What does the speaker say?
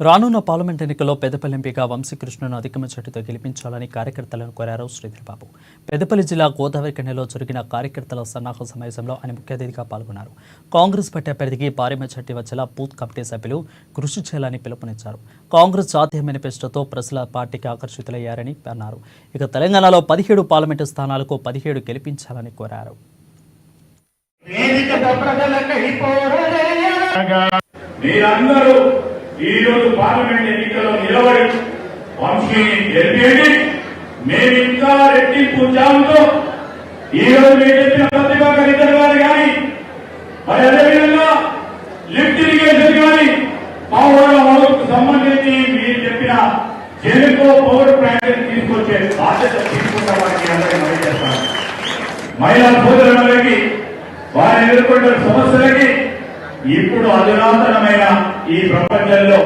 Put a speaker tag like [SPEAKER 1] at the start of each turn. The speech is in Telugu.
[SPEAKER 1] రానున్న పార్లమెంట్ ఎన్నికల్లో పెద్దపల్లి ఎంపీగా వంశీకృష్ణను అధిక మెజార్టీతో గెలిపించాలని కార్యకర్తలను కోరారు శ్రీధర్బాబు. పెద్దపల్లి జిల్లా గోదావరి కన్నెలో జరిగిన కార్యకర్తల సన్నాహ సమావేశంలో ఆయన ముఖ్య అతిథిగా పాల్గొన్నారు. కాంగ్రెస్ పార్టీ అభ్యర్థికి భారీ మెజార్టీ వచ్చేలా బూత్ కమిటీ సభ్యులు కృషి చేయాలని పిలుపునిచ్చారు. కాంగ్రెస్ జాతీయ మేనిఫెస్టోతో ప్రజల పార్టీకి ఆకర్షితులయ్యారని అన్నారు. ఇక తెలంగాణలో 17 పార్లమెంటు స్థానాలకు 17 గెలిపించాలని కోరారు.
[SPEAKER 2] మీరందరూ ఈ రోజు పార్లమెంట్ ఎన్నికల్లో నిలబడి వంశీని గెలిపేది మేము ఇంకా రెట్టింపు జాముతో ఈ రోజు మీరు చెప్పిన ప్రతిభాకర్ ఇద్దరు గారు కానీ మరి అదేవిధంగా లిఫ్ట్ ఇరిగేషన్ కానీ పవర్ అమలుకు సంబంధించి మీరు చెప్పిన జెనుకో పవర్ ప్లాంట్ తీసుకొచ్చే బాధ్యత తీసుకుంటామని అందరికీ మనం చేస్తాను. మహిళా సోదరులకి వారు ఎదుర్కొంటున్న సమస్యలకి ఇప్పుడు అధునాతనమైన ఈ ప్రపంచంలో